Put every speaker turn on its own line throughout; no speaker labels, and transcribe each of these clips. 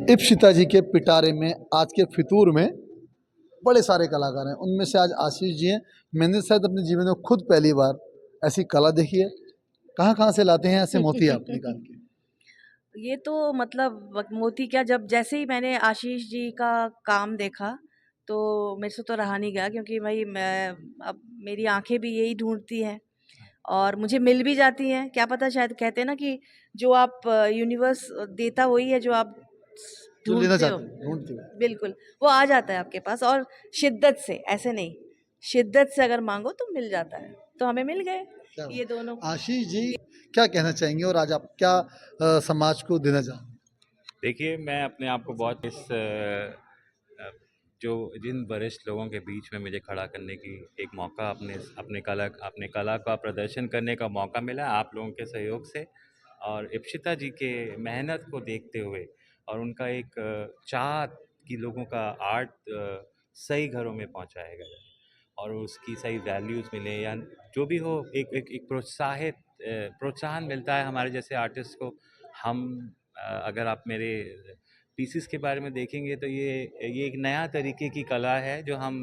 इप्सिता जी के पिटारे में आज के फितूर में बड़े सारे कलाकार हैं। उनमें से आज आशीष जी हैं। मैंने शायद अपने जीवन में खुद पहली बार ऐसी कला देखी है। कहाँ कहाँ से लाते हैं ऐसे मोती आप निकाल के?
ये तो मतलब मोती क्या, जब जैसे ही मैंने आशीष जी का काम देखा तो मेरे से तो रहा नहीं गया, क्योंकि भाई मैं अब मेरी आंखें भी यही ढूंढती हैं और मुझे मिल भी जाती हैं। क्या पता, शायद कहते हैं ना कि जो आप यूनिवर्स देता वही है जो आप
जो लेना
ढूंढते हो।
चाहते हैं ढूंढते हुए।
बिल्कुल, वो आ जाता है आपके पास, और शिद्दत से, ऐसे नहीं, शिद्दत से अगर मांगो तो मिल जाता है। तो हमें मिल गए
क्या
ये दोनों।
बात। आशीष जी क्या कहना चाहेंगे और आज आप क्या समाज को देना चाहेंगे?
देखिए, मैं अपने आप को बहुत अ, जो जिन वरिष्ठ लोगों के बीच में मुझे खड़ा करने की एक मौका, अपने कला का प्रदर्शन करने का मौका मिला आप लोगों के सहयोग से, और इप्सिता जी के मेहनत को देखते हुए और उनका एक चाह कि लोगों का आर्ट सही घरों में पहुंचाया गया और उसकी सही वैल्यूज़ मिले, या जो भी हो, एक प्रोत्साहन मिलता है हमारे जैसे आर्टिस्ट को। हम अगर आप मेरे पीसेस के बारे में देखेंगे तो ये एक नया तरीके की कला है जो हम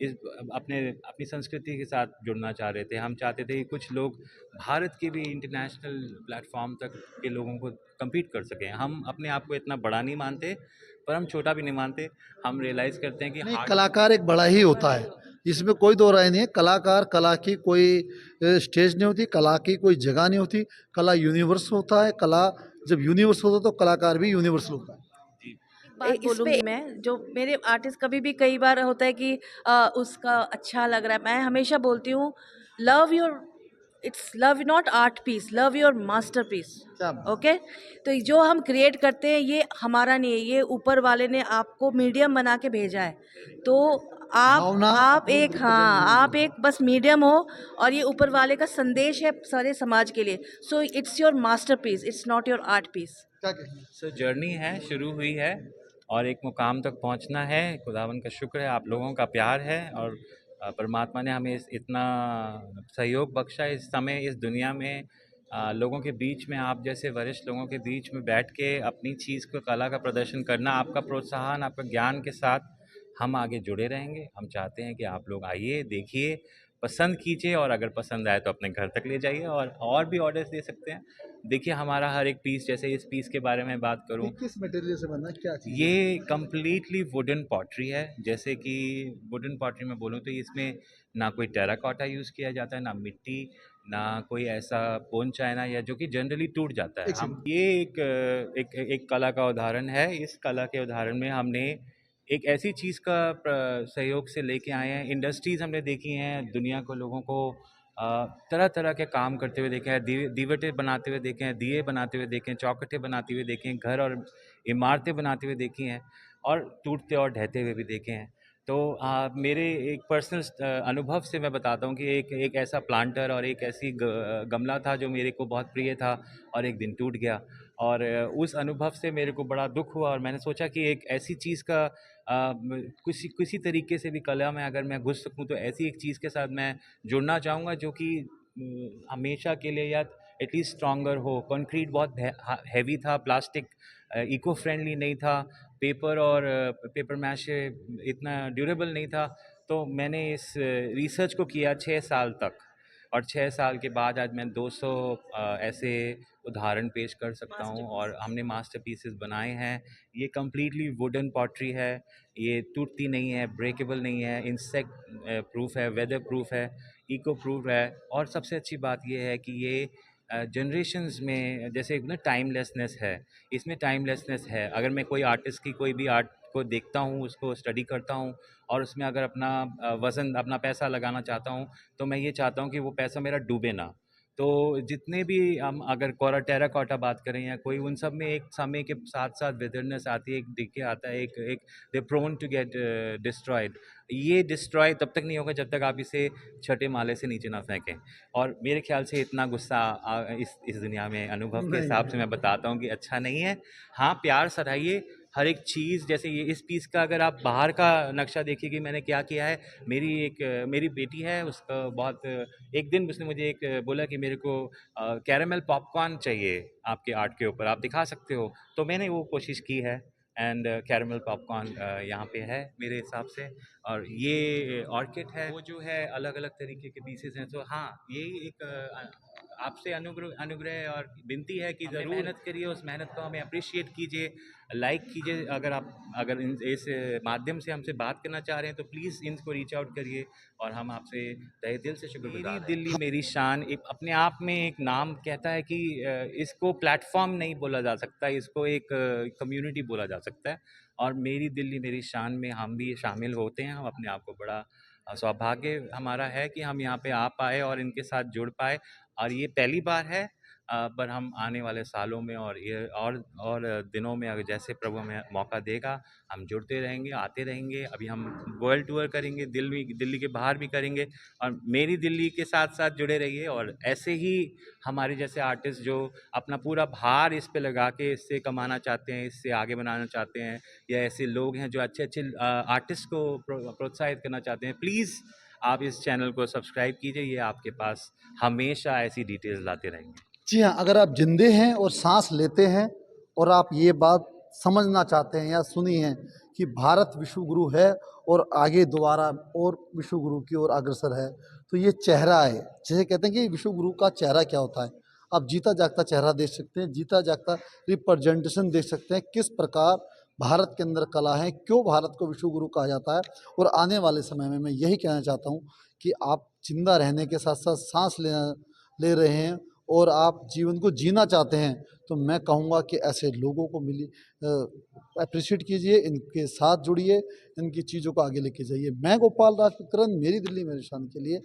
इस अपनी संस्कृति के साथ जुड़ना चाह रहे थे। हम चाहते थे कि कुछ लोग भारत के भी इंटरनेशनल प्लेटफॉर्म तक के लोगों को compete कर सकें। हम अपने आप को इतना बड़ा नहीं मानते, पर हम छोटा भी नहीं मानते। हम रियलाइज़ करते हैं कि
नहीं,
हार्ड।
कलाकार एक बड़ा ही होता है, इसमें कोई दो राय नहीं है। कलाकार, कला की कोई स्टेज नहीं होती, कला की कोई जगह नहीं होती। कला यूनिवर्स होता है। कला जब यूनिवर्स होता है तो कलाकार भी यूनिवर्सल होता है।
जी।
बात बोलूँगी मैं, जो मेरे आर्टिस्ट कभी भी कई बार होता है कि उसका अच्छा लग रहा है, मैं हमेशा बोलती हूँ, love your, it's love not art piece, love your masterpiece.
क्या बात।
ओके, तो जो हम क्रिएट करते हैं ये हमारा नहीं है, ये ऊपर वाले ने आपको मीडियम बना के भेजा है। तो
भावना
आप
अपनी
एक,
रिप्रेजेंट
हाँ,
होनी
आप
चाहिए।
एक बस मीडियम हो, और ये ऊपर वाले का संदेश है सारे समाज के लिए। So it's your masterpiece, it's not your art piece.
क्या कहेंगे?
सो जर्नी है, शुरू हुई है और एक मुकाम तक पहुंचना है। खुदावन का शुक्र है, आप लोगों का प्यार है, और परमात्मा ने हमें इतना सहयोग बख्शा इस समय, इस दुनिया में लोगों के बीच में, आप जैसे वरिष्ठ लोगों के बीच में बैठ के अपनी चीज़ को, कला का प्रदर्शन करना। आपका प्रोत्साहन, आपका ज्ञान के साथ हम आगे जुड़े रहेंगे। हम चाहते हैं कि आप लोग आइए, देखिए, पसंद कीजिए, और अगर पसंद आए तो अपने घर तक ले जाइए, और भी ऑर्डर्स दे सकते हैं। देखिए, हमारा हर एक पीस, जैसे इस पीस के बारे में बात
ये
करूं,
किस मटेरियल से बना है, क्या चीज़ है?
ये कम्प्लीटली वुडन पॉटरी है। जैसे कि वुडन पॉटरी में बोलूँ तो इसमें ना कोई टेराकोटा यूज़ किया जाता है, ना मिट्टी, ना कोई ऐसा बोन चाइना, या जो कि जनरली टूट जाता है।
एक
हम
सेकंड।
ये एक कला का उदाहरण है। इस कला के उदाहरण में हमने एक ऐसी चीज़ का सहयोग से लेके आए हैं। इंडस्ट्रीज़ हमने देखी हैं, दुनिया को, लोगों को तरह तरह के काम करते हुए देखे हैं। दीवटे बनाते हुए देखे हैं, दिए बनाते हुए देखे हैं, चौखटें बनाते हुए देखे हैं, घर और इमारतें बनाते हुए देखी हैं, और टूटते और ढहते हुए भी देखे हैं। तो मेरे एक पर्सनल अनुभव से मैं बताता हूँ कि एक एक ऐसा प्लांटर और एक ऐसी गमला था जो मेरे को बहुत प्रिय था, और एक दिन टूट गया। और उस अनुभव से मेरे को बड़ा दुख हुआ, और मैंने सोचा कि एक ऐसी चीज़ का किसी किसी तरीके से भी कला में अगर मैं घुस सकूँ तो ऐसी एक चीज़ के साथ मैं जुड़ना चाहूँगा जो कि हमेशा के लिए, या एटलीस्ट स्ट्रॉन्गर हो। कंक्रीट बहुत हैवी था, प्लास्टिक इको फ्रेंडली नहीं था, पेपर और पेपर मैशे इतना ड्यूरेबल नहीं था। तो मैंने इस रिसर्च को किया 6 साल तक, और 6 साल के बाद आज मैं 200 ऐसे उदाहरण पेश कर सकता हूँ, और हमने मास्टरपीसेस बनाए हैं। ये कम्प्लीटली वुडन पॉटरी है, ये टूटती नहीं है, ब्रेकेबल नहीं है, इंसेक्ट प्रूफ है, वेदर प्रूफ है, इको प्रूफ है, और सबसे अच्छी बात ये है कि ये जनरेशन्स में, जैसे ना टाइमलेसनेस है, इसमें टाइमलेसनेस है। अगर मैं कोई आर्टिस्ट की कोई भी आर्ट को देखता हूँ, उसको स्टडी करता हूँ, और उसमें अगर अपना वज़न, अपना पैसा लगाना चाहता हूँ, तो मैं ये चाहता हूँ कि वो पैसा मेरा डूबे ना। तो जितने भी हम अगर टेराकोटा बात करें या कोई, उन सब में एक समय के साथ साथ विदरनेस आती है, एक डिके आता है, एक एक दे प्रोन टू गेट डिस्ट्रॉयड। ये डिस्ट्रॉय तब तक नहीं होगा जब तक आप इसे छठे माले से नीचे ना फेंकें। और मेरे ख्याल से इतना गुस्सा इस दुनिया में, अनुभव के
नहीं
हिसाब से मैं बताता हूँ कि अच्छा नहीं है। हाँ, प्यार सराहिए हर एक चीज़। जैसे ये इस पीस का अगर आप बाहर का नक्शा देखिए कि मैंने क्या किया है। मेरी बेटी है, उसका बहुत एक दिन उसने मुझे एक बोला कि मेरे को कैरेमल पॉपकॉर्न चाहिए आपके आर्ट के ऊपर, आप दिखा सकते हो? तो मैंने वो कोशिश की है, एंड कैरमल पॉपकॉर्न यहाँ पे है मेरे हिसाब से। और ये ऑर्किड है, वो जो है अलग अलग तरीके के पीसेस हैं। तो हाँ, यही एक आपसे अनुग्रह अनुग्रह और विनती है कि ज़रूर मेहनत करिए, उस मेहनत को हमें अप्रिशिएट कीजिए, लाइक कीजिए। अगर इस माध्यम से हमसे बात करना चाह रहे हैं तो प्लीज़ इनको रीच आउट करिए, और हम आपसे तहे दिल से शुक्रगुजार हैं। मेरी दिल्ली मेरी शान एक अपने आप में एक नाम कहता है कि इसको प्लेटफॉर्म नहीं बोला जा सकता, इसको एक कम्युनिटी बोला जा सकता है। और मेरी दिल्ली मेरी शान में हम भी शामिल होते हैं। हम अपने आप को बड़ा सौभाग्य हमारा है कि हम यहाँ पे आ पाए और इनके साथ जुड़ पाए। और ये पहली बार है, पर हम आने वाले सालों में और ये और दिनों में अगर जैसे प्रभु हमें मौका देगा, हम जुड़ते रहेंगे, आते रहेंगे। अभी हम वर्ल्ड टूर करेंगे, दिल्ली के बाहर भी करेंगे। और मेरी दिल्ली के साथ साथ जुड़े रहिए, और ऐसे ही हमारे जैसे आर्टिस्ट जो अपना पूरा भार इस पे लगा के इससे कमाना चाहते हैं, इससे आगे बनाना चाहते हैं, या ऐसे लोग हैं जो अच्छे अच्छे आर्टिस्ट को प्रोत्साहित करना चाहते हैं, प्लीज़ आप इस चैनल को सब्सक्राइब कीजिए। ये आपके पास हमेशा ऐसी डिटेल्स लाते रहेंगे।
जी हाँ, अगर आप जिंदे हैं और सांस लेते हैं और आप ये बात समझना चाहते हैं या सुनी है कि भारत विश्व गुरु है और आगे दोबारा और विश्व गुरु की ओर अग्रसर है, तो ये चेहरा है। जैसे कहते हैं कि विश्व गुरु का चेहरा क्या होता है, आप जीता जागता चेहरा देख सकते हैं, जीता जागता रिप्रेजेंटेशन देख सकते हैं किस प्रकार भारत के अंदर कला है, क्यों भारत को विश्व गुरु कहा जाता है। और आने वाले समय में मैं यही कहना चाहता हूँ कि आप जिंदा रहने के साथ साथ सांस ले रहे हैं और आप जीवन को जीना चाहते हैं, तो मैं कहूँगा कि ऐसे लोगों को अप्रिशिएट कीजिए, इनके साथ जुड़िए, इनकी चीज़ों को आगे लेके जाइए। मैं गोपाल राजपुत्रन, मेरी दिल्ली मेरी शान के लिए